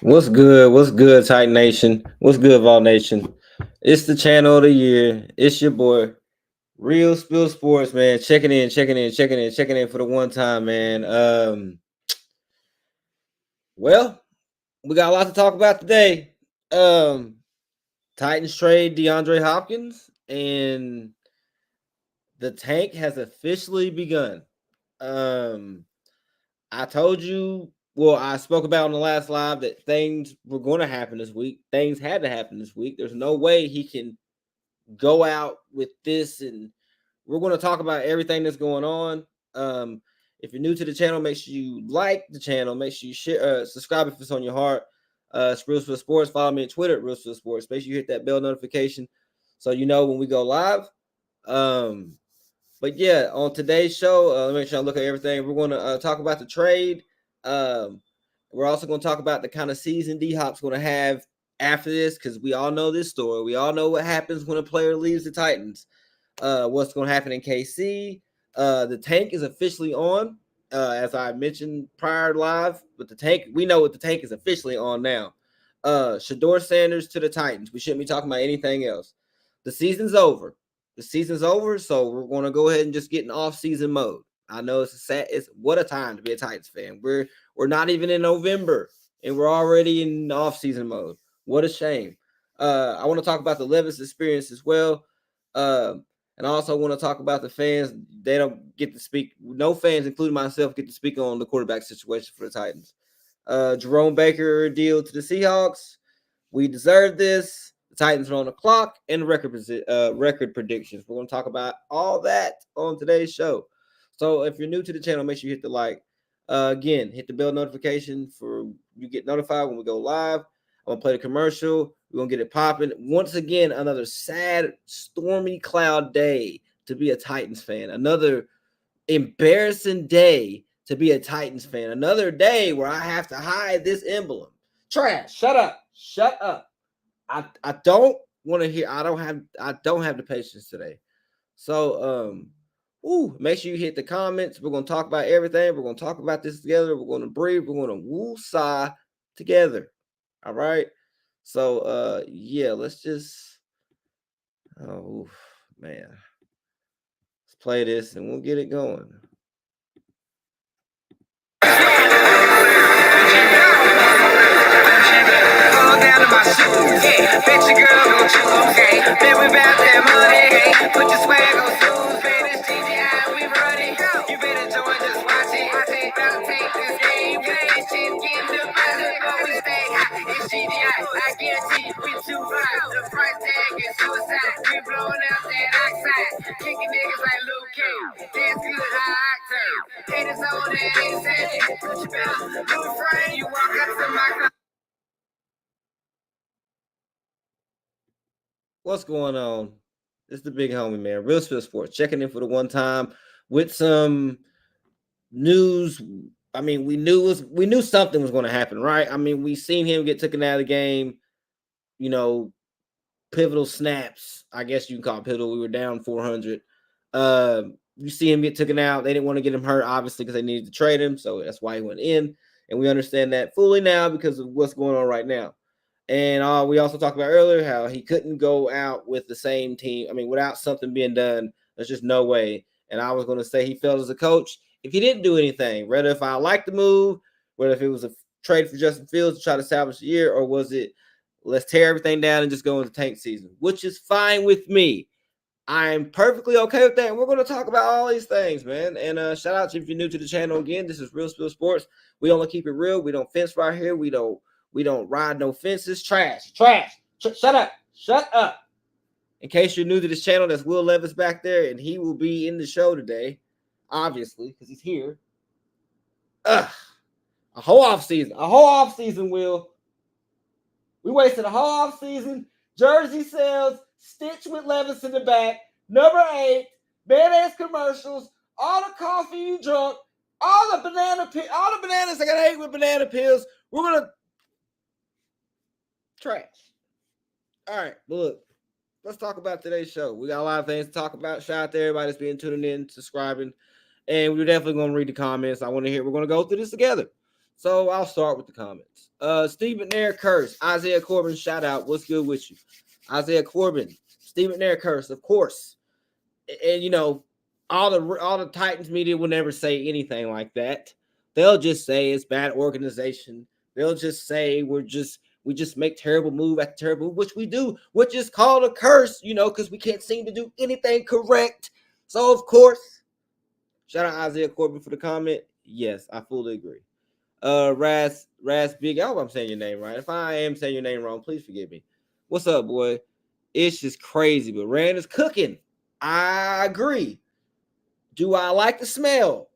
What's good? What's good, Titan Nation? What's good, Vol Nation? It's the channel of the year. It's your boy, Real Spill Sports, man. Checking in for the one time, man. Well, we got a lot to talk about today. Um, Titans trade DeAndre Hopkins, and the tank has officially begun. Um, I told you, well, I spoke about on the last live that things were going to happen this week. Things had to happen this week. There's no way he can go out with this, and we're going to talk about everything that's going on. If you're new to the channel, make sure you like the channel. Make sure you share, subscribe if it's on your heart. It's Real Spill Sports. Follow me on Twitter at Real Spill Sports. Make sure you hit that bell notification so you know when we go live. Um, but yeah, on today's show, let me make sure I look at everything. We're going to talk about the trade. Um, we're also going to talk about the kind of season D Hop's going to have after this, because we all know this story. We all know what happens when a player leaves the Titans. What's going to happen in KC? The tank is officially on, as I mentioned prior live. But the tank, we know what the tank is officially on now. Shador Sanders to the Titans. We shouldn't be talking about anything else. The season's over. The season's over, so we're going to go ahead and just get in off-season mode. I know it's a sad. It's what a time to be a Titans fan. We're not even in November, and we're already in off-season mode. What a shame. I want to talk about the Levis experience as well. And I also want to talk about the fans. They don't get to speak. No fans, including myself, get to speak on the quarterback situation for the Titans. Jerome Baker deal to the Seahawks. We deserve this. The Titans are on the clock, and record predictions. We're going to talk about all that on today's show. So if you're new to the channel, make sure you hit the like. Again, hit the bell notification for you get notified when we go live. I'm gonna play the commercial. We're gonna get it popping. Once again, another sad, stormy cloud day to be a Titans fan. Another embarrassing day to be a Titans fan. Another day where I have to hide this emblem. Trash. Shut up. Shut up. I don't want to hear. I don't have the patience today. So make sure you hit the comments. We're gonna talk about everything. We're gonna talk about this together. We're gonna breathe. We're gonna woo-sigh together. All right. So yeah, let's just oh man. Let's play this and we'll get it going. Down to my shoes, yeah. Bet your girl gon' choose, okay. Bet we bout that money, hey. Put your swag on shoes, man. It's GGI, we running. You better join, just watch it. About to take this game, play this shit, get the money, but we stay high. It's GGI, I guarantee you, we too high. The price tag is suicide. We blowing out that oxide, kicking niggas like Luke King. That's good, high octane. Haters on that 87. Put your belt, new frame. You walk up to my car. What's going on? It's the big homie, man. Real Spill Sports checking in for the one time with some news. I mean, we knew something was going to happen, right? I mean, we seen him get taken out of the game. You know, pivotal snaps. I guess you can call it pivotal. We were down 400. You see him get taken out. They didn't want to get him hurt, obviously, because they needed to trade him. So that's why he went in. And we understand that fully now because of what's going on right now. And we also talked about earlier how he couldn't go out with the same team. I mean, without something being done, there's just no way. And I was going to say he failed as a coach if he didn't do anything. Whether if I liked the move, whether if it was a trade for Justin Fields to try to salvage the year, or was it let's tear everything down and just go into tank season, which is fine with me. I'm perfectly okay with that. And we're going to talk about all these things, man. And shout out to you if you're new to the channel again. This is Real Spill Sports. We only keep it real. We don't fence right here. We don't ride no fences. Trash. Shut up. Shut up. In case you're new to this channel, that's Will Levis back there, and he will be in the show today, obviously, because he's here. A whole off season, Will. We wasted a whole off season. Jersey sales, Stitch with Levis in the back, number 8, mayonnaise commercials, all the coffee you drunk, all the bananas I got hate with banana peels. We're gonna trash. All right, look, let's talk about today's show. We got a lot of things to talk about. Shout out to everybody that's been tuning in, subscribing, and we're definitely going to read the comments. I want to hear. We're going to go through this together. So I'll start with the comments. Steve McNair curse. Isaiah Corbin, shout out. What's good with you? Isaiah Corbin, Steve McNair curse, of course. And you know, all the Titans media will never say anything like that. They'll just say it's bad organization. They'll just say we just make terrible move after terrible move, which we do, which is called a curse, you know, because we can't seem to do anything correct. So of course, shout out Isaiah Corbin for the comment. Yes, I fully agree. Raz Big. I hope I'm saying your name right. If I am saying your name wrong, please forgive me. What's up, boy? It's just crazy, but Rand is cooking. I agree. Do I like the smell?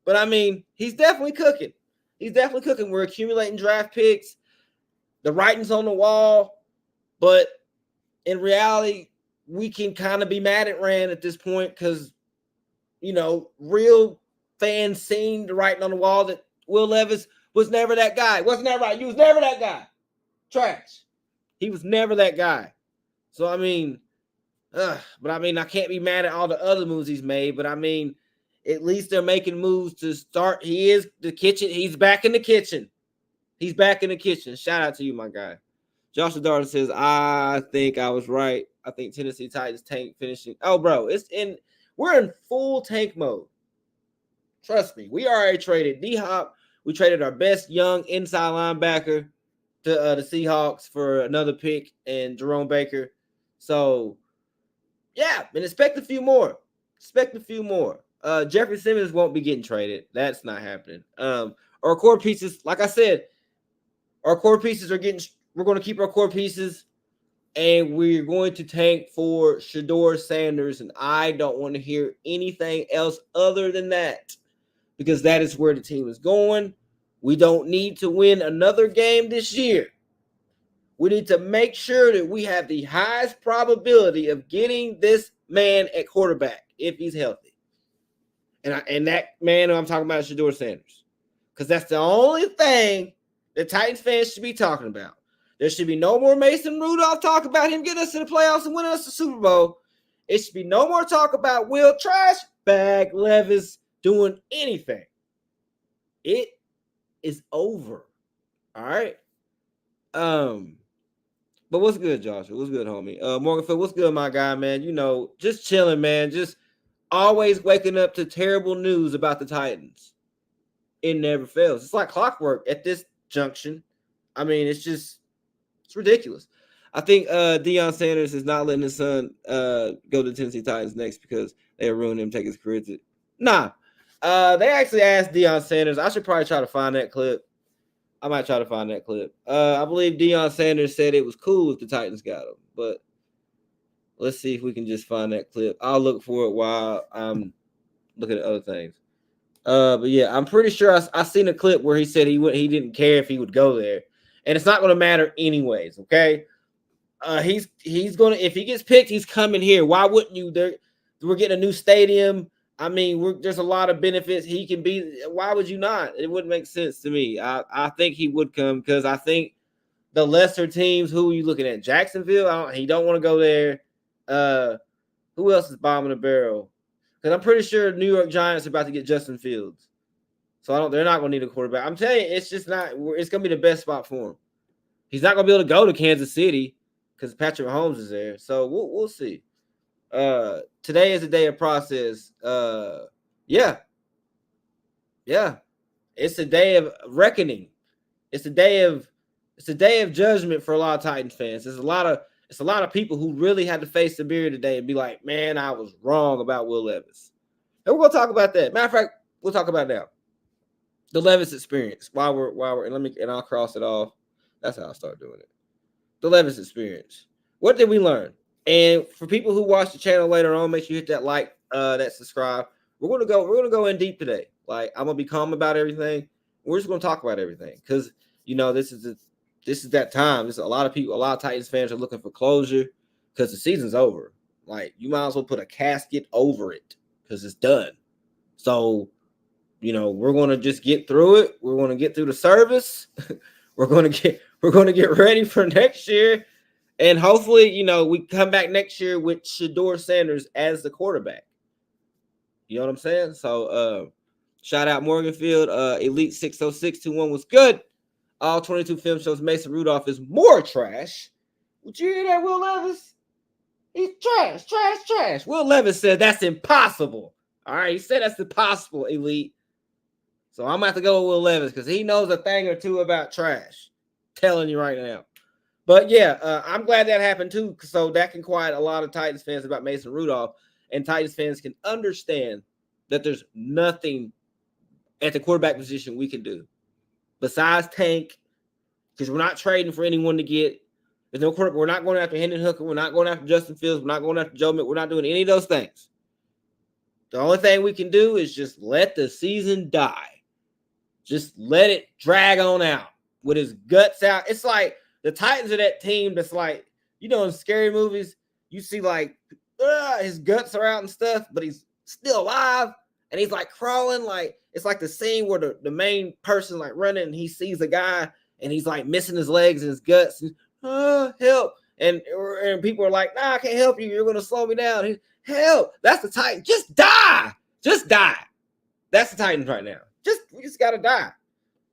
But I mean, he's definitely cooking. He's definitely cooking. We're accumulating draft picks. The writing's on the wall, but in reality, we can kind of be mad at Rand at this point because, you know, real fans seen the writing on the wall that Will Levis was never that guy. Wasn't that right? You was never that guy. Trash. He was never that guy. So, I mean, but I mean, I can't be mad at all the other moves he's made. But I mean, at least they're making moves to start. He is the kitchen. He's back in the kitchen. He's back in the kitchen. Shout out to you, my guy. Joshua Darden says, I think I was right. I think Tennessee Titans tank finishing. Oh, bro, we're in full tank mode. Trust me. We already traded D-Hop. We traded our best young inside linebacker to the Seahawks for another pick and Jerome Baker. So, yeah, and expect a few more. Jeffrey Simmons won't be getting traded. That's not happening. Our core pieces, like I said, our core pieces we're going to keep our core pieces, and we're going to tank for Shedeur Sanders, and I don't want to hear anything else other than that, because that is where the team is going. We don't need to win another game this year. We need to make sure that we have the highest probability of getting this man at quarterback if he's healthy. And that man I'm talking about is Shedeur Sanders. Because that's the only thing that Titans fans should be talking about. There should be no more Mason Rudolph talk about him getting us to the playoffs and winning us the Super Bowl. It should be no more talk about Will Trash Bag Levis doing anything. It is over. All right. But what's good, Joshua? What's good, homie? Morgan Phil, what's good, my guy, man? You know, just chilling, man. Just always waking up to terrible news about the Titans. It never fails. It's like clockwork at this junction. I mean, it's ridiculous. I think Deion Sanders is not letting his son go to the Tennessee Titans next because they ruined him, take his career to. Nah. They actually asked Deion Sanders. I should probably try to find that clip. I might try to find that clip. I believe Deion Sanders said it was cool if the Titans got him, but let's see if we can just find that clip. I'll look for it while I'm looking at other things. But yeah, I'm pretty sure I seen a clip where he said he didn't care if he would go there, and it's not going to matter anyways. Okay, he's gonna if he gets picked, he's coming here. Why wouldn't you? We're getting a new stadium. I mean, there's a lot of benefits he can be. Why would you not? It wouldn't make sense to me. I think he would come because I think the lesser teams. Who are you looking at? Jacksonville. He don't want to go there. Who else is bombing the barrel? Because I'm pretty sure New York Giants are about to get Justin Fields. So they're not going to need a quarterback. I'm telling you, it's just not. It's going to be the best spot for him. He's not going to be able to go to Kansas City because Patrick Mahomes is there. So we'll see. Today is a day of process. Yeah. It's a day of reckoning. It's a day of judgment for a lot of Titans fans. It's a lot of people who really had to face the mirror today and be like, man, I was wrong about Will Levis. And we're gonna talk about that. Matter of fact, we'll talk about it now. The Levis experience. While we're and I'll cross it off. That's how I'll start doing it. The Levis experience. What did we learn? And for people who watch the channel later on, make sure you hit that like, that subscribe. We're gonna go in deep today. Like, I'm gonna be calm about everything. We're just gonna talk about everything because this is that time. There's a lot of Titans fans are looking for closure because the season's over. Like, you might as well put a casket over it because it's done. So, we're gonna just get through it. We're gonna get through the service. we're gonna get ready for next year. And hopefully, we come back next year with Shedeur Sanders as the quarterback. You know what I'm saying? So, Shout out Morganfield. Elite 60621 was good. All 22 film shows Mason Rudolph is more trash. Would you hear that, Will Levis? He's trash, trash, trash. Will Levis said that's impossible. All right, he said that's impossible, Elite. So I'm going to have to go with Will Levis because he knows a thing or two about trash. Telling you right now. But yeah, I'm glad that happened too. So that can quiet a lot of Titans fans about Mason Rudolph. And Titans fans can understand that there's nothing at the quarterback position we can do besides tank, because we're not trading for anyone to get. There's no quarterback. We're not going after Hendon Hooker. We're not going after Justin Fields. We're not going after Joe Mixon. We're not doing any of those things. The only thing we can do is just let the season die. Just let it drag on out with his guts out. It's like the Titans are that team that's like, you know, in scary movies, you see like his guts are out and stuff, but he's still alive and he's like crawling. Like it's like the scene where the main person like running and he sees a guy and he's like missing his legs and his guts and help. And people are like, nah, I can't help you. You're going to slow me down. Help. That's the Titans. Just die. Just die. That's the Titans right now. We just got to die.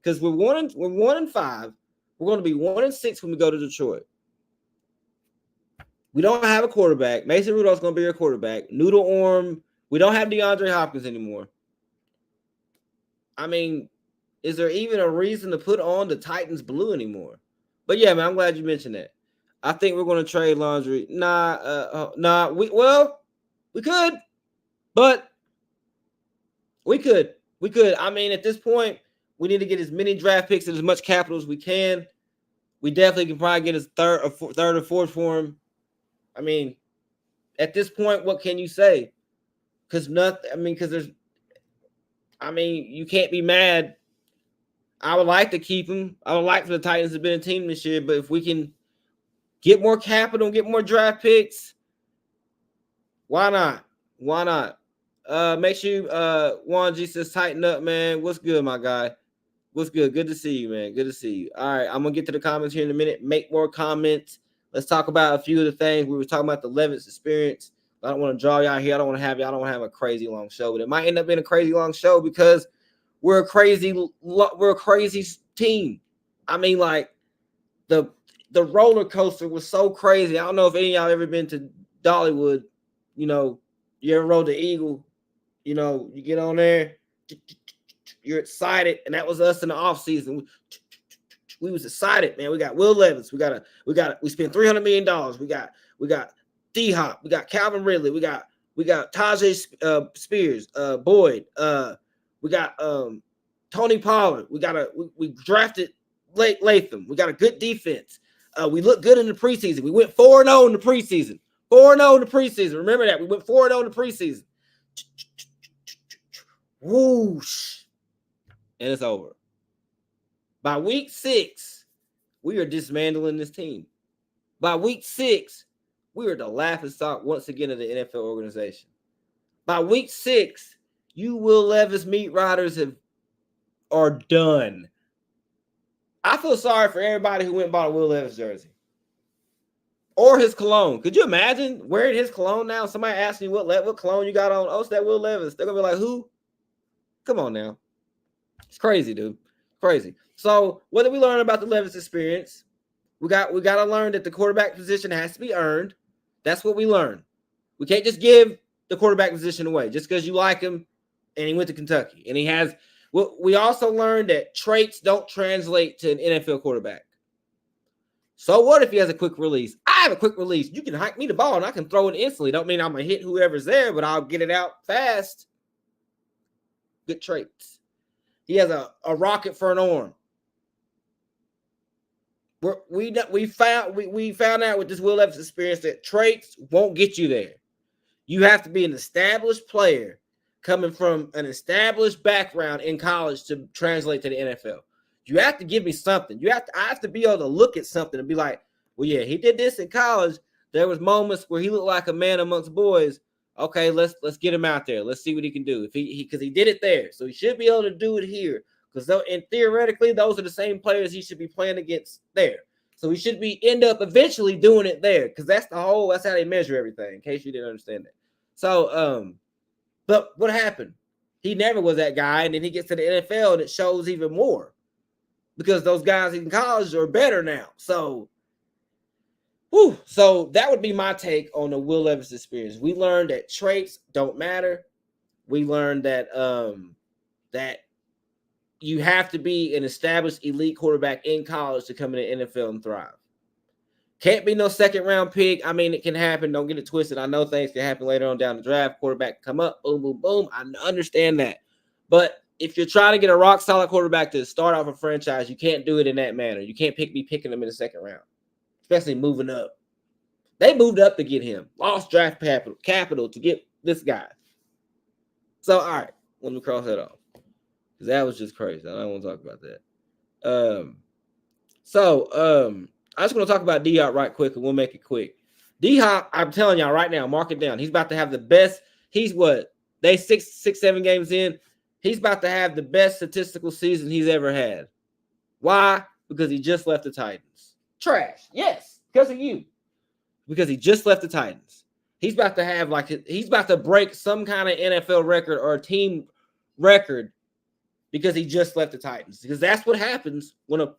Because we're 1-5. We're going to be 1-6 when we go to Detroit. We don't have a quarterback. Mason Rudolph's going to be our quarterback. Noodle arm. We don't have DeAndre Hopkins anymore. I mean, is there even a reason to put on the Titans blue anymore? But yeah, man, I'm glad you mentioned that. I think we're going to trade Laundry. We could, but we could. I mean, at this point, we need to get as many draft picks and as much capital as we can. We definitely can probably get his third or fourth for him. I mean, at this point, what can you say? Because you can't be mad. I would like to keep him. I would like for the Titans to be a team this year, but if we can get more capital, get more draft picks, why not? Why not? Make sure Juan G says tighten up, man. What's good, my guy? What's good? Good to see you, man. Good to see you. All right, I'm gonna get to the comments here in a minute. Make more comments. Let's talk about a few of the things we were talking about. The Levis experience. I don't want to draw y'all here. I don't want to have a crazy long show, but it might end up being a crazy long show because we're a crazy team. I mean, like the roller coaster was so crazy. I don't know if any of y'all ever been to Dollywood. You know, you ever rode the Eagle? You know, you get on there, you're excited, and that was us in the off season. We was excited, man. We got Will Levis. We spent $300 million. We got D-Hop. We got Calvin Ridley. We got Tajay Spears, Boyd. We got Tony Pollard. We drafted Latham. We got a good defense. We look good in the preseason. We went 4-0 in the preseason. 4-0 in the preseason. Remember that. We went 4-0 in the preseason. Whoosh. And it's over. By week 6, we are dismantling this team. By week 6, we are the laughingstock once again of the NFL organization. By week 6, you Will Levis meat riders are done. I feel sorry for everybody who went and bought a Will Levis jersey. Or his cologne. Could you imagine wearing his cologne now? Somebody asking you what cologne you got on. Oh, it's that Will Levis. They're going to be like, who? Come on now. It's crazy, dude. Crazy. So what did we learn about the Levis experience? We got to learn that the quarterback position has to be earned. That's what we learned. We can't just give the quarterback position away just because you like him and he went to Kentucky. And he has – well, we also learned that traits don't translate to an NFL quarterback. So what if he has a quick release? I have a quick release. You can hike me the ball and I can throw it instantly. Don't mean I'm going to hit whoever's there, but I'll get it out fast. Good traits. He has a rocket for an arm. We found out with this Will Levis experience that traits won't get you there. You have to be an established player coming from an established background in college to translate to the NFL. You have to give me something. I have to be able to look at something and be like, well, yeah, he did this in college. There was moments where he looked like a man amongst boys. Okay, let's get him out there. Let's see what he can do. Because he did it there, so he should be able to do it here. And theoretically, those are the same players he should be playing against there. So he should end up eventually doing it there. Because that's how they measure everything, in case you didn't understand that. So, but what happened? He never was that guy, and then he gets to the NFL and it shows even more because those guys in college are better now. So, so that would be my take on the Will Levis experience. We learned that traits don't matter. We learned that that you have to be an established elite quarterback in college to come in the NFL and thrive. Can't be no second round pick. I mean, it can happen. Don't get it twisted. I know things can happen later on down the draft. Quarterback come up, boom, boom, boom. I understand that. But if you're trying to get a rock solid quarterback to start off a franchise, you can't do it in that manner. You can't be picking them in the second round, especially moving up. They moved up to get him, lost draft capital to get this guy. So, all right, let me cross that off because that was just crazy. I don't want to talk about that. I just want to talk about D-Hop right quick, and we'll make it quick. D-Hop, I'm telling y'all right now, mark it down. He's about to have the best. He's what? They 7 games in. He's about to have the best statistical season he's ever had. Why? Because he just left the Titans. Trash. Yes, because of you. Because he just left the Titans. He's about to have he's about to break some kind of NFL record or a team record because he just left the Titans. Because that's what happens when a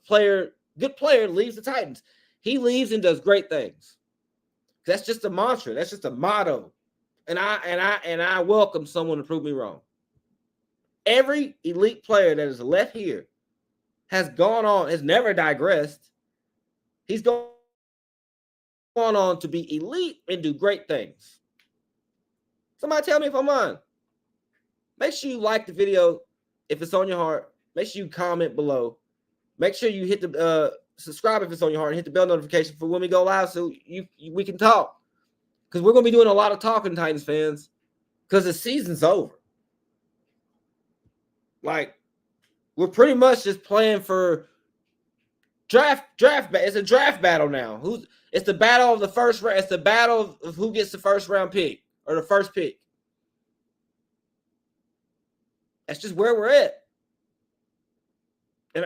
good player leaves the Titans. He leaves and does great things. That's just a mantra. That's just a motto. And I welcome someone to prove me wrong. Every elite player that has left here has never digressed. He's gone on to be elite and do great things. Somebody tell me if I'm lying. Make sure you like the video if it's on your heart. Make sure you comment below. Make sure you hit the subscribe if it's on your heart and hit the bell notification for when we go live so we can talk. Because we're going to be doing a lot of talking, Titans fans, because the season's over. Like, we're pretty much just playing for draft. It's a draft battle now. It's the battle of the first round. It's the battle of who gets the first round pick or the first pick. That's just where we're at.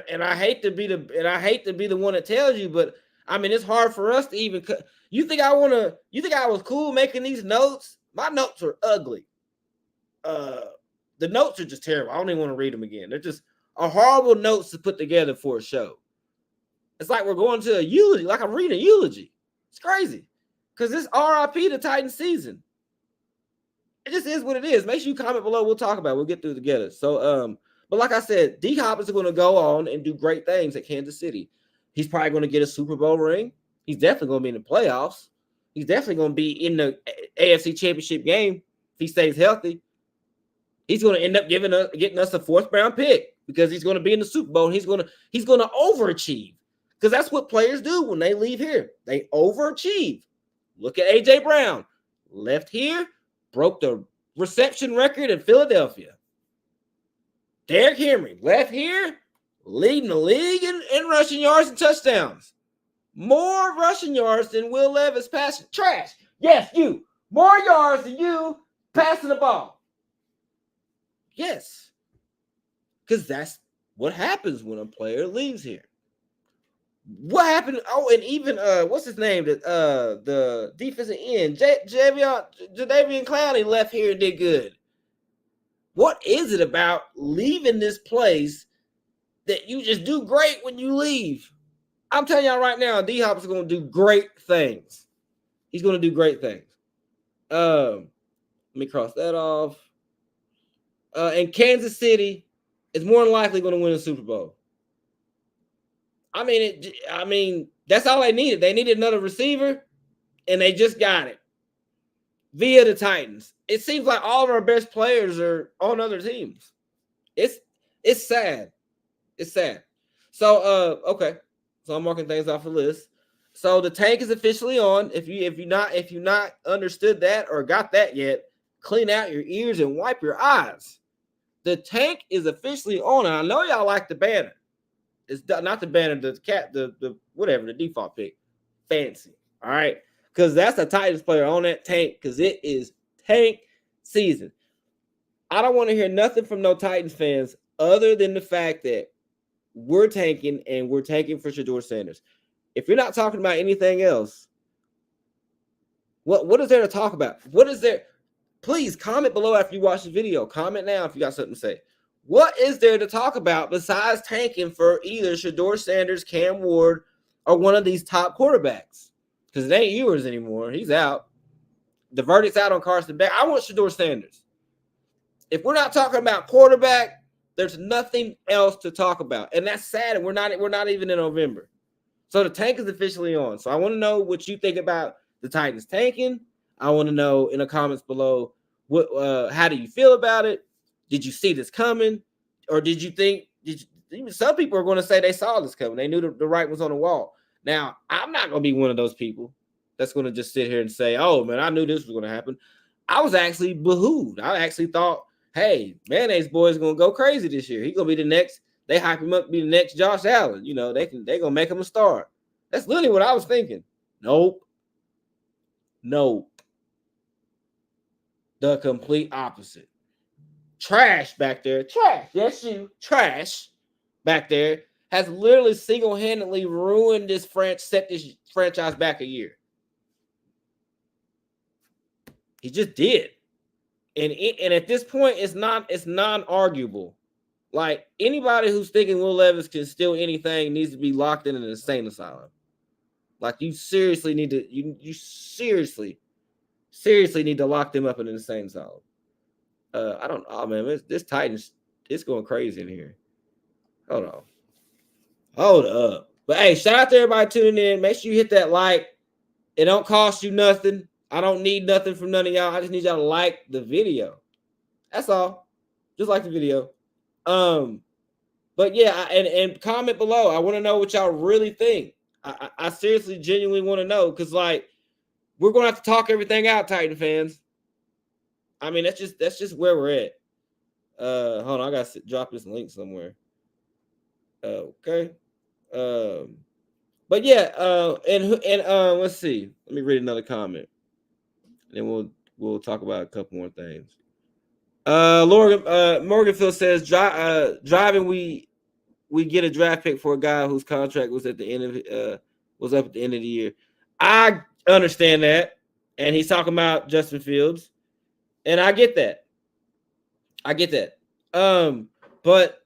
And I hate to be the one that tells you, but I mean it's hard for us to even. You think I was cool making these notes? My notes are ugly. The notes are just terrible. I don't even want to read them again. They're just horrible notes to put together for a show. It's like we're going to a eulogy, like I'm reading a eulogy. It's crazy. Because this RIP the Titans season. It just is what it is. Make sure you comment below. We'll talk about it. We'll get through it together. So, but like I said, D-Hop is going to go on and do great things at Kansas City. He's probably going to get a Super Bowl ring. He's definitely going to be in the playoffs. He's definitely going to be in the AFC Championship game if he stays healthy. He's going to end up getting us a 4th round pick because he's going to be in the Super Bowl. And he's going to overachieve because that's what players do when they leave here. They overachieve. Look at A.J. Brown. Left here, broke the reception record in Philadelphia. Derrick Henry left here, leading the league in rushing yards and touchdowns. More rushing yards than Will Levis passing. Trash. Yes, you. More yards than you passing the ball. Yes. Because that's what happens when a player leaves here. What happened? Oh, and even what's his name? The defensive end, Jadeveon Clowney left here and did good. What is it about leaving this place that you just do great when you leave? I'm telling y'all right now, D-Hop is going to do great things. He's going to do great things. Let me cross that off. And Kansas City is more than likely going to win a Super Bowl. I mean, that's all they needed. They needed another receiver, and they just got it via the Titans. It seems like all of our best players are on other teams. It's sad. It's sad. So okay. So I'm marking things off the list. So the tank is officially on. If you not understood that or got that yet, clean out your ears and wipe your eyes. The tank is officially on. And I know y'all like the banner. It's not the banner, the whatever, the default pick. Fancy. All right. Because that's a Titans player on that tank because it is tank season. I don't want to hear nothing from no Titans fans other than the fact that we're tanking and we're tanking for Shedeur Sanders. If you're not talking about anything else, what is there to talk about? What is there? please comment below after you watch the video. Comment now if you got something to say. What is there to talk about besides tanking for either Shedeur Sanders, Cam Ward, or one of these top quarterbacks? Because it ain't Ewers anymore. He's out. The verdict's out on Carson Beck. I want Shedeur Sanders. If we're not talking about quarterback, there's nothing else to talk about. And that's sad. And we're not even in November. So the tank is officially on. So I want to know what you think about the Titans tanking. I want to know in the comments below how do you feel about it? Did you see this coming? Or did you think some people are going to say they saw this coming? They knew the writing was on the wall. Now, I'm not going to be one of those people that's going to just sit here and say, oh, man, I knew this was going to happen. I was actually behooved. I actually thought, hey, Mayonnaise Boy is going to go crazy this year. He's going to be the next. They hype him up to be the next Josh Allen. You know, they're going to make him a star. That's literally what I was thinking. Nope. The complete opposite. Trash back there. Trash. Yes, you. Trash back there has literally single-handedly ruined this set this franchise back a year. He just did. And at this point, it's non-arguable. Like, anybody who's thinking Will Levis can steal anything needs to be locked in an insane asylum. Like, you seriously need to, you seriously need to lock them up in an insane asylum. I don't know, man. This Titans, it's going crazy in here. Hold up. But hey, shout out to everybody tuning in. Make sure you hit that like. It don't cost you nothing. I don't need nothing from none of y'all. I just need y'all to like the video. That's all. Just like the video. But yeah, and comment below. I want to know what y'all really think. I seriously, genuinely want to know, because like we're gonna have to talk everything out, Titan fans. I mean, that's just where we're at. Hold on, I gotta drop this link somewhere. Okay. But yeah, and let's see. Let me read another comment, and then we'll talk about a couple more things. Morganfield says, driving we get a draft pick for a guy whose contract was at the end of was up at the end of the year. I understand that, and he's talking about Justin Fields, and I get that. But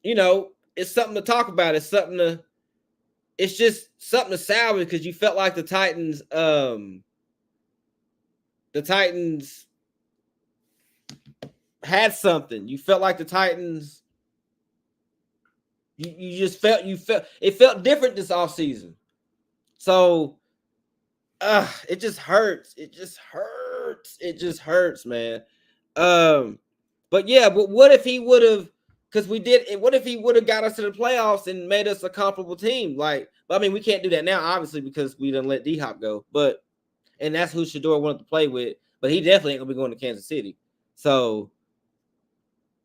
you know, it's something to talk about. It's just something to salvage, because you felt like the Titans had something. You felt like the Titans. You just felt it felt different this offseason. So it just hurts. It just hurts, man. But yeah, but what if he would have, because what if he would have got us to the playoffs and made us a comparable team? Like, but I mean, we can't do that now, obviously, because we done let D-Hop go. And that's who Shedeur wanted to play with, but he definitely ain't gonna be going to Kansas City. So,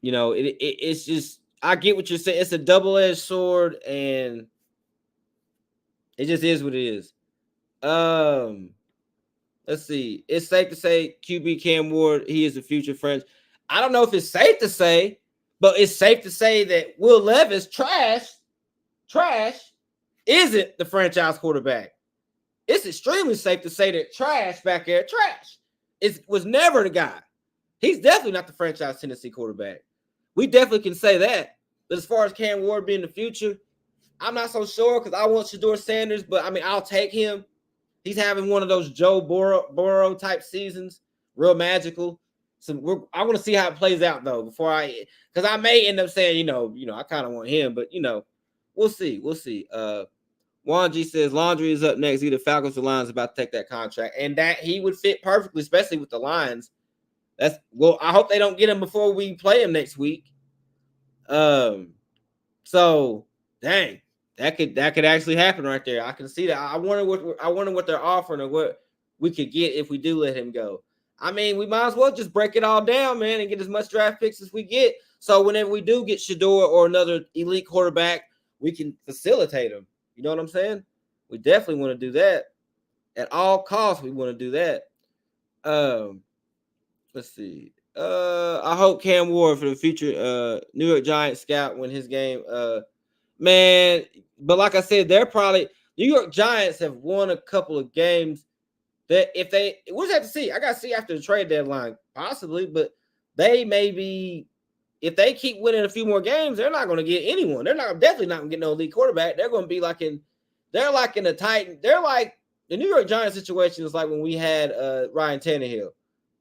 you know, it's just, I get what you're saying. It's a double-edged sword, and it just is what it is. Let's see. It's safe to say QB Cam Ward, he is the future French. I don't know if it's safe to say, but it's safe to say that Will Levis, trash, isn't the franchise quarterback. It's extremely safe to say that trash back there, was never the guy. He's definitely not the franchise Tennessee quarterback. We definitely can say that. But as far as Cam Ward being the future, I'm not so sure, because I want Shedeur Sanders, but I mean, I'll take him. He's having one of those Joe Burrow type seasons, real magical. So I want to see how it plays out, though, because I may end up saying, you know, I kind of want him, but we'll see. Juan G says Laundry is up next. Either Falcons or Lions about to take that contract, and that he would fit perfectly, especially with the Lions. I hope they don't get him before we play him next week. So dang, that could actually happen right there. I can see that. I wonder what they're offering, or what we could get if we do let him go. I mean, we might as well just break it all down, man, and get as much draft picks as we get. So whenever we do get Shedeur or another elite quarterback, we can facilitate them. You know what I'm saying? We definitely want to do that. At all costs, we want to do that. Let's see. I hope Cam Ward for the future New York Giants scout win his game. Man, but like I said, New York Giants have won a couple of games that we'll just have to see. I gotta see after the trade deadline possibly, but they may be. If they keep winning a few more games, they're not going to get anyone. They're definitely not going to get no elite quarterback. They're going to be they're like in the Titan. They're like the New York Giants situation is like when we had Ryan Tannehill.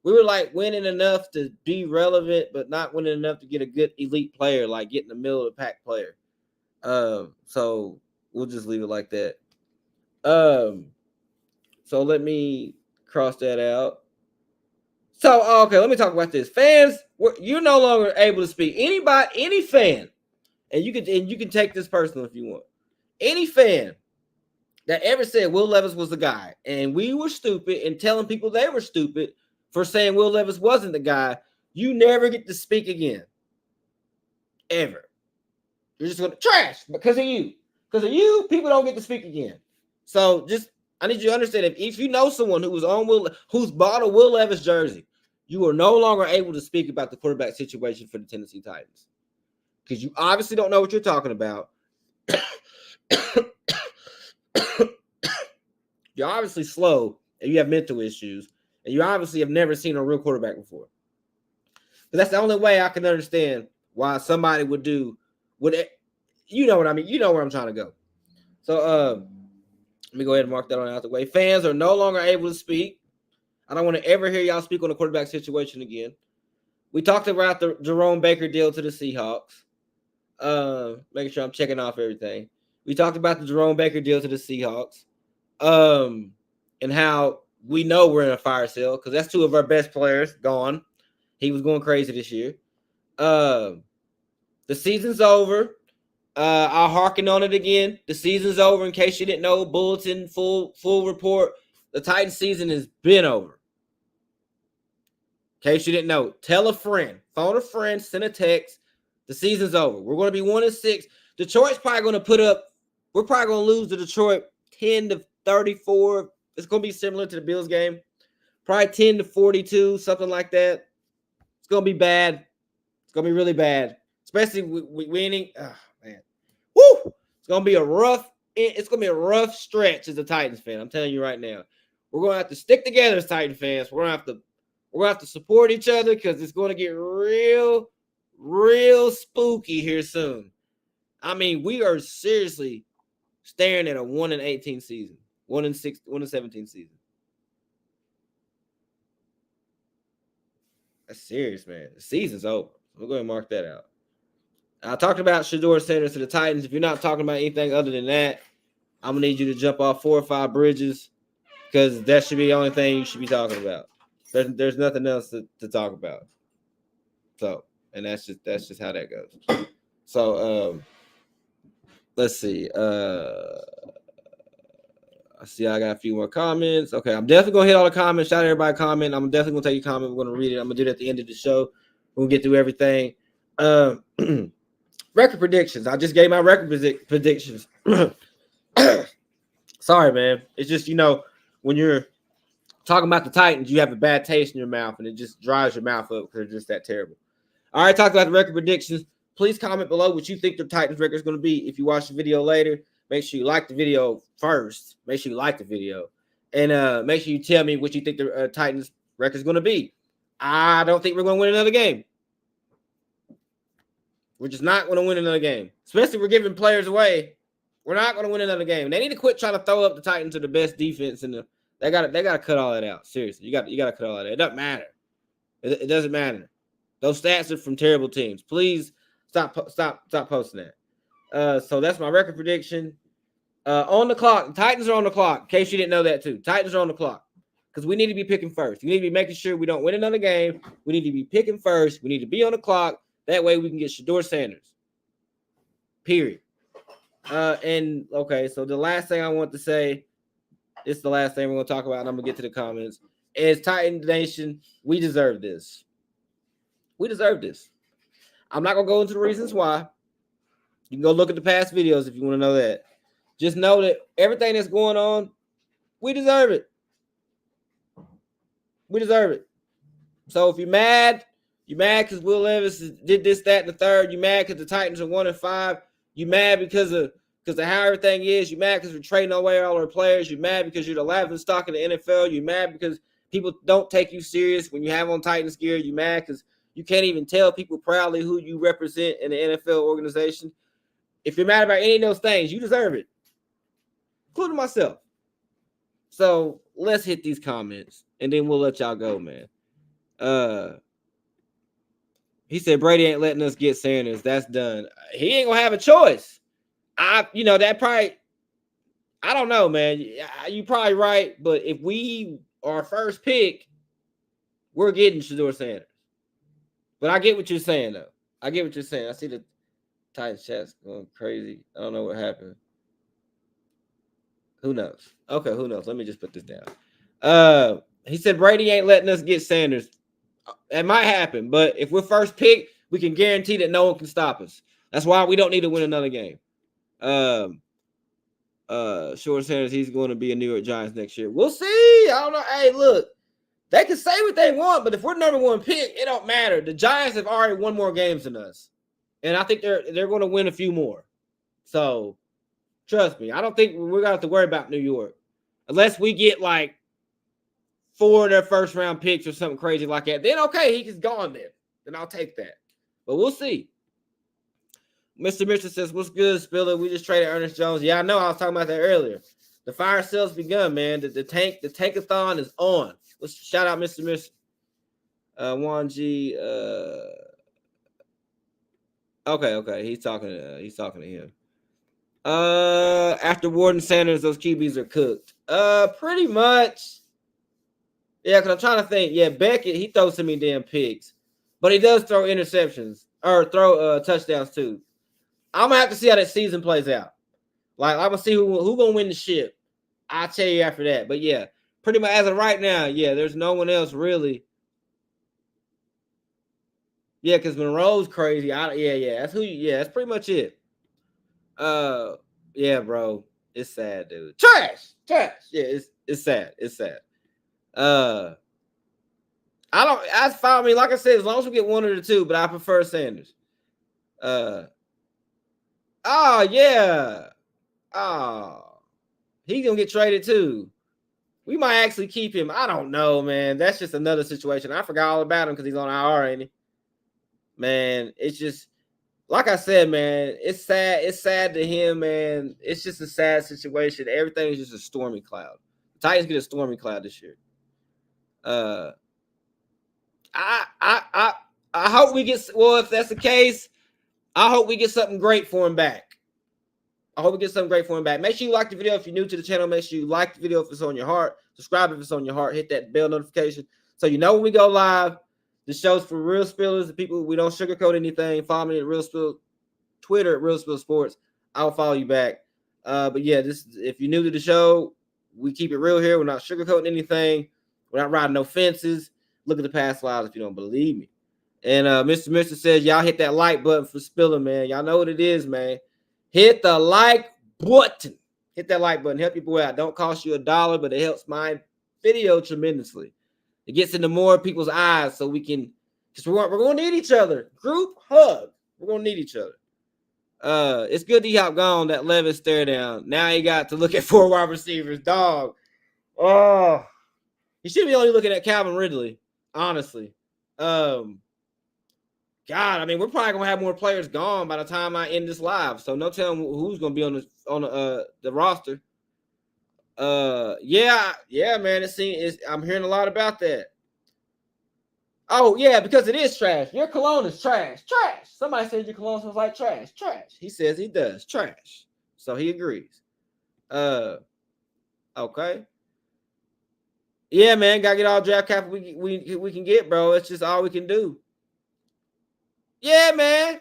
We were like winning enough to be relevant, but not winning enough to get a good elite player, like getting the middle of the pack player. So we'll just leave it like that. So let me cross that out. So okay, let me talk about this. Fans, you're no longer able to speak. Any fan, and you can take this personal if you want. Any fan that ever said Will Levis was the guy, and we were stupid and telling people they were stupid for saying Will Levis wasn't the guy, you never get to speak again. Ever. You're just going to trash because of you. Because of you, people don't get to speak again. So I need you to understand if you know someone who's bought a Will Levis jersey, you are no longer able to speak about the quarterback situation for the Tennessee Titans. Because you obviously don't know what you're talking about. You're obviously slow and you have mental issues. And you obviously have never seen a real quarterback before. But that's the only way I can understand why somebody would do what you know what I mean. You know where I'm trying to go. So let me go ahead and mark that on out the way. Fans are no longer able to speak. I don't want to ever hear y'all speak on the quarterback situation again. We talked about the Jerome Baker deal to the Seahawks. Making sure I'm checking off everything. We talked about the Jerome Baker deal to the Seahawks. And how we know we're in a fire sale because that's two of our best players gone. He was going crazy this year. The season's over. I'll harken on it again. The season's over. In case you didn't know, bulletin, full report. The Titans season has been over. In case you didn't know, tell a friend, phone a friend, send a text. The season's over. We're going to be 1-6. Detroit's probably going to put up. We're probably going to lose to Detroit 10-34. It's going to be similar to the Bills game. Probably 10-42, something like that. It's going to be bad. It's going to be really bad, especially with winning. Oh, man. Woo! It's going to be a rough stretch as a Titans fan. I'm telling you right now. We're going to have to stick together as Titan fans. We're going to have to support each other because it's going to get real spooky here soon. I mean, we are seriously staring at a 1-18 season. 1-17 season. That's serious, man. The season's over. We're going to mark that out. I talked about Shedeur Sanders to the Titans. If you're not talking about anything other than that, I'm going to need you to jump off 4 or 5 bridges because that should be the only thing you should be talking about. There's nothing else to talk about. So, and that's just how that goes. So, let's see. I see I got a few more comments. Okay, I'm definitely going to hit all the comments. Shout out everybody comment. I'm definitely going to take your comment. We're going to read it. I'm going to do it at the end of the show. We'll get through everything. Record predictions. I just gave my record predictions. Sorry, man. It's just, when you're talking about the Titans, you have a bad taste in your mouth, and it just dries your mouth up because they're just that terrible. All right, talk about the record predictions. Please comment below what you think the Titans record is going to be. If you watch the video later, make sure you like the video first. Make sure you like the video. And make sure you tell me what you think the Titans record is going to be. I don't think we're going to win another game. We're just not going to win another game. Especially if we're giving players away. We're not going to win another game. They need to quit trying to throw up the Titans to the best defense in the. They got to cut all that out. Seriously, you got to cut all that out. It doesn't matter. It doesn't matter. Those stats are from terrible teams. Please stop posting that. So that's my record prediction. On the clock, the Titans are on the clock. In case you didn't know that too, Titans are on the clock because we need to be picking first. We need to be making sure we don't win another game. We need to be picking first. We need to be on the clock. That way we can get Shedeur Sanders. Period. And okay, so the last thing I want to say. It's the last thing we're going to talk about, and I'm going to get to the comments. As Titan Nation, we deserve this. We deserve this. I'm not going to go into the reasons why. You can go look at the past videos if you want to know that. Just know that everything that's going on, we deserve it. We deserve it. So if you're mad because Will Levis did this, that, and the third. You're mad because the Titans are 1-5. You're mad because of how everything is. You're mad because we're trading away all our players. You're mad because you're the laughing stock of the NFL. You're mad because People don't take you serious when you have on Titans gear. You mad because you can't even tell people proudly who you represent in the NFL organization. If you're mad about any of those things, you deserve it, including myself. So let's hit these comments, and then we'll let y'all go, man. He said Brady ain't letting us get Sanders. That's done. He ain't gonna have a choice. That probably. I don't know, man. You probably right, but if we are first pick, we're getting Shedeur Sanders. But I get what you're saying, though. I get what you're saying. I see the Titans chat going crazy. I don't know what happened. Who knows? Okay, who knows? Let me just put this down. He said Brady ain't letting us get Sanders. That might happen, but if we're first pick, we can guarantee that no one can stop us. That's why we don't need to win another game. Short Sanders, he's going to be a New York Giants next year. We'll see. I don't know. Hey, look, they can say what they want, but if we're number one pick, it don't matter. The Giants have already won more games than us, and I think they're going to win a few more. So trust me, I don't think we're going to have to worry about New York unless we get like 4 of their first round picks or something crazy like that. Then okay, he's gone there. Then I'll take that. But we'll see. Mr. Mitchell says, what's good, Spiller? We just traded Ernest Jones. Yeah, I know. I was talking about that earlier. The fire sale's begun, man. The tankathon is on. Let's shout out Mr. Mitchell. Juan G. Okay. He's talking to him. After Warden Sanders, those QBs are cooked. Pretty much. Yeah, because I'm trying to think. Yeah, Beckett, he throws so many damn picks. But he does throw interceptions or throw touchdowns too. I'm gonna have to see how that season plays out. Like, I'm gonna see who gonna win the ship. I'll tell you after that. But yeah, pretty much as of right now, yeah, there's no one else really. Yeah, because Monroe's crazy. That's that's pretty much it. Yeah, bro. It's sad, dude. Trash. Yeah, it's sad. It's sad. That's fine. I mean, like I said, as long as we get one of the two, but I prefer Sanders. He's gonna get traded too. We might actually keep him. I don't know, man. That's just another situation. I forgot all about him because he's on IR, ain't he? Man, it's just like I said, man. It's sad. It's sad to him, man. It's just a sad situation. Everything is just a stormy cloud. The Titans get a stormy cloud this year. I hope we get. Well, if that's the case, I hope we get something great for him back. Make sure you like the video if you're new to the channel. Make sure you like the video if it's on your heart. Subscribe if it's on your heart. Hit that bell notification so you know when we go live. The show's for real spillers, the people. We don't sugarcoat anything. Follow me at Real Spill Twitter at Real Spill Sports. I'll follow you back. But yeah, if you're new to the show, we keep it real here. We're not sugarcoating anything. We're not riding no fences. Look at the past lives if you don't believe me. And Mr. Mister says, y'all hit that like button for Spiller, man. Y'all know what it is, man. Hit the like button. Hit that like button. Help your boy out. Don't cost you $1, but it helps my video tremendously. It gets into more people's eyes so we can, because we're going to need each other. Group hug. We're going to need each other. It's good D-Hop gone, that Levis stare down. Now he got to look at 4 wide receivers. Dog. Oh. He should be only looking at Calvin Ridley, honestly. God, I mean, we're probably gonna have more players gone by the time I end this live. So no telling who's gonna be on the roster. Yeah, man. I'm hearing a lot about that. Oh yeah, because it is trash. Your cologne is trash. Trash. Somebody said your cologne smells like trash. Trash. He says he does. Trash. So he agrees. Okay. Yeah, man. Gotta get all draft capital we can get, bro. It's just all we can do. Yeah, man.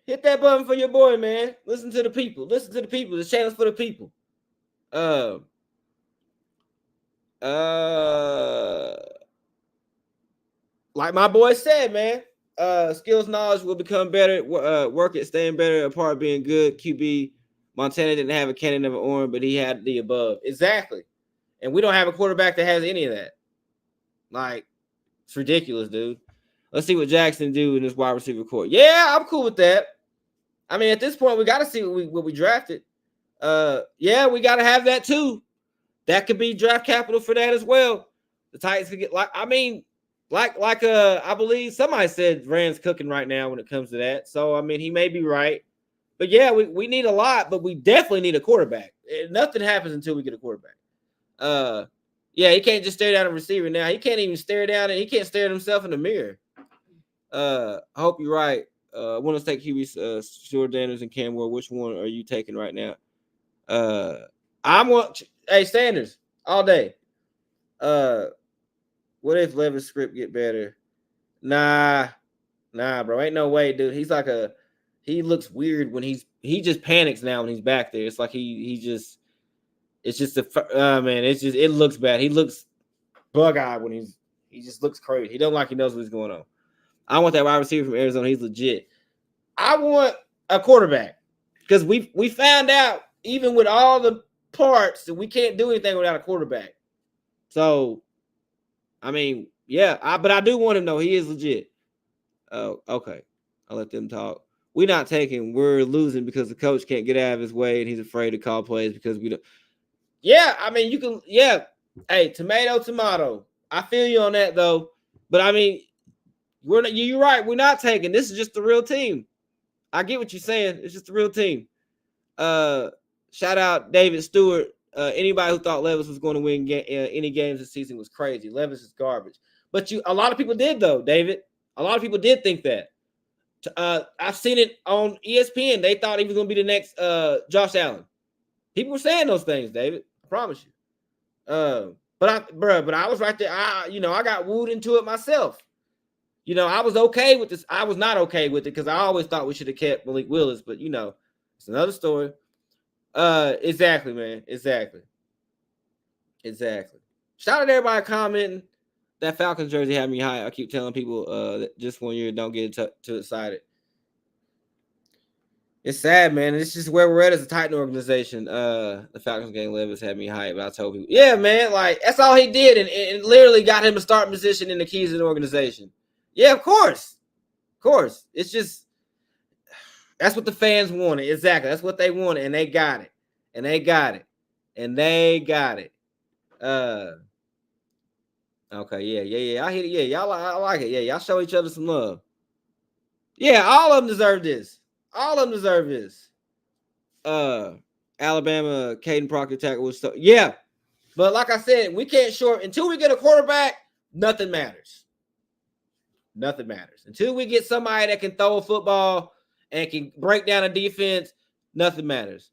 Hit that button for your boy, man. Listen to the people. This channel's for the people. Like my boy said, man. Skills knowledge will become better. Work at staying better. A part of being good. QB. Montana didn't have a cannon of an arm, but he had the above. Exactly. And we don't have a quarterback that has any of that. Like, it's ridiculous, dude. Let's see what Jackson do in this wide receiver court. Yeah, I'm cool with that. I mean, at this point, we got to see what we drafted. Yeah, we got to have that too. That could be draft capital for that as well. The Titans could get I believe somebody said Rand's cooking right now when it comes to that. So I mean, he may be right. But yeah, we need a lot, but we definitely need a quarterback. Nothing happens until we get a quarterback. Yeah, he can't just stare down a receiver now. He can't even stare down and he can't stare at himself in the mirror. I hope you're right. I want to take QB Stuart Daniels and Cam Ward. Which one are you taking right now? Hey Sanders all day. What if Levis' script get better? Nah, bro. Ain't no way, dude. He looks weird when he just panics now when he's back there. It's like it's just it looks bad. He looks bug-eyed when he just looks crazy. He don't like he knows what's going on. I want that wide receiver from Arizona. He's legit. I want a quarterback because we found out even with all the parts that we can't do anything without a quarterback. So, I mean, yeah, but I do want him though. He is legit. Oh, okay. I'll let them talk. We're not taking. We're losing because the coach can't get out of his way and he's afraid to call plays because we don't. Yeah, I mean, you can. Yeah, hey, tomato. I feel you on that though. But I mean, we're not. You're right. We're not taking. This is just the real team. I get what you're saying. It's just the real team. Shout out David Stewart. Anybody who thought Levis was going to win any games this season was crazy. Levis is garbage. But a lot of people did though, David. A lot of people did think that. I've seen it on ESPN. They thought he was going to be the next Josh Allen. People were saying those things, David. I promise you. But I was right there. I got wooed into it myself. I was okay with this. I was not okay with it because I always thought we should have kept Malik Willis, but it's another story. Exactly, man. Exactly. Shout out to everybody commenting. That Falcons jersey had me high. I keep telling people that just 1 year, don't get too excited. It's sad, man. It's just where we're at as a Titan organization. The Falcons game Levis had me hyped, but I told people, yeah, man, like that's all he did, and literally got him a starting position in the keys of the organization. Yeah, of course. It's just that's what the fans wanted. Exactly. That's what they wanted, and they got it. Okay, yeah. I hit it. Yeah, y'all. I like it. Yeah, y'all show each other some love. Yeah, all of them deserve this. Alabama, Caden Proctor tackle was so yeah. But like I said, we can't until we get a quarterback, nothing matters. Until we get somebody that can throw a football and can break down a defense, nothing matters.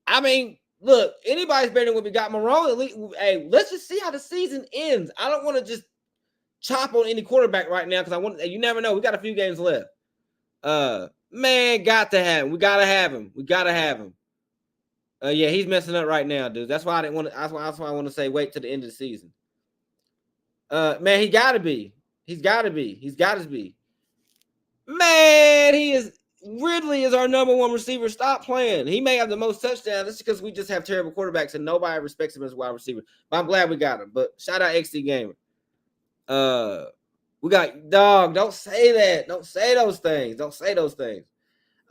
I mean, look, anybody's better than what we got. Marone, hey, let's just see how the season ends. I don't want to just chop on any quarterback right now because you never know. We got a few games left. Man, got to have him. We gotta have him. Yeah, he's messing up right now, dude. That's why I didn't want to. That's why I want to say wait till the end of the season. Man, he gotta be. He's got to be. Man, Ridley is our number one receiver. Stop playing. He may have the most touchdowns. That's because we just have terrible quarterbacks and nobody respects him as a wide receiver. But I'm glad we got him. But shout out XD Gamer. We got dog. Don't say that. Don't say those things.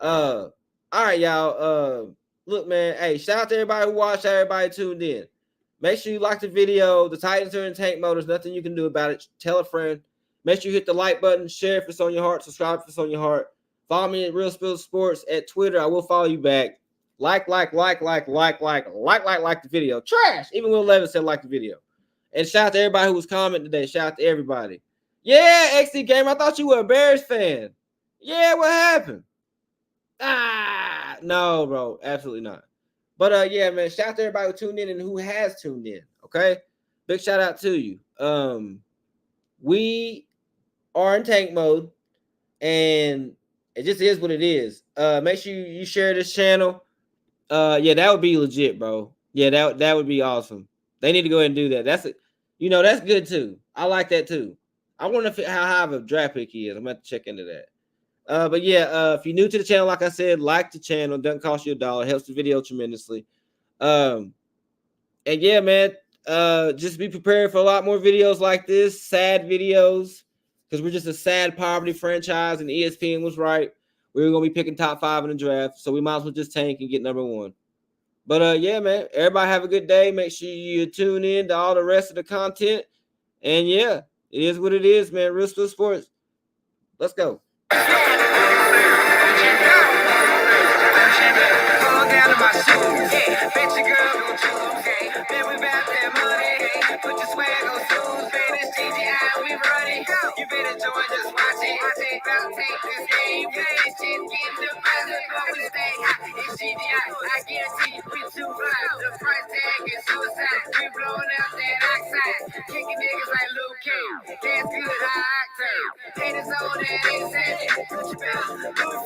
All right, y'all. Look, man. Hey, shout out to everybody who watched. Everybody tuned in. Make sure you like the video. The Titans are in tank mode. There's nothing you can do about it. Tell a friend. Make sure you hit the like button. Share if it's on your heart. Subscribe if it's on your heart. Follow me at Real Spill Sports at Twitter. I will follow you back. Like the video. Trash. Even Will Levis said like the video. And shout out to everybody who was commenting today. Shout out to everybody. Yeah, XD Gamer. I thought you were a Bears fan. Yeah, what happened? No, bro. Absolutely not. But yeah, man. Shout out to everybody who tuned in and who has tuned in. Okay. Big shout out to you. We are in tank mode. And it just is what it is. Make sure you share this channel. Yeah, that would be legit, bro. Yeah, that would be awesome. They need to go ahead and do that. That's it. That's good too. I like that too. I wonder how high of a draft pick he is. I'm gonna have to check into that. But yeah, if you're new to the channel, like I said, like the channel. Doesn't cost you $1. Helps the video tremendously. And yeah, man. Just be prepared for a lot more videos like this. Sad videos. Because we're just a sad poverty franchise, and ESPN was right. We were going to be picking top 5 in the draft, so we might as well just tank and get number 1. But yeah, man, everybody have a good day. Make sure you tune in to all the rest of the content. And yeah, it is what it is, man. Real Still Sports. Let's go. Fall down to my shoes, yeah. Bet your girl gon' choose, yeah. Bet we bout that money, hey. Put your swag on shoes, man. It's GGI, we running. You better join, just watch it. About to take this game, play this shit, get the deposit, but we stay hot. It's GGI, I guarantee you, we too fly. The price tag is suicide. We blowing out that oxide, kicking niggas like Luke King. Gas good, high octane. Haters on that ain't savage. Put your better, move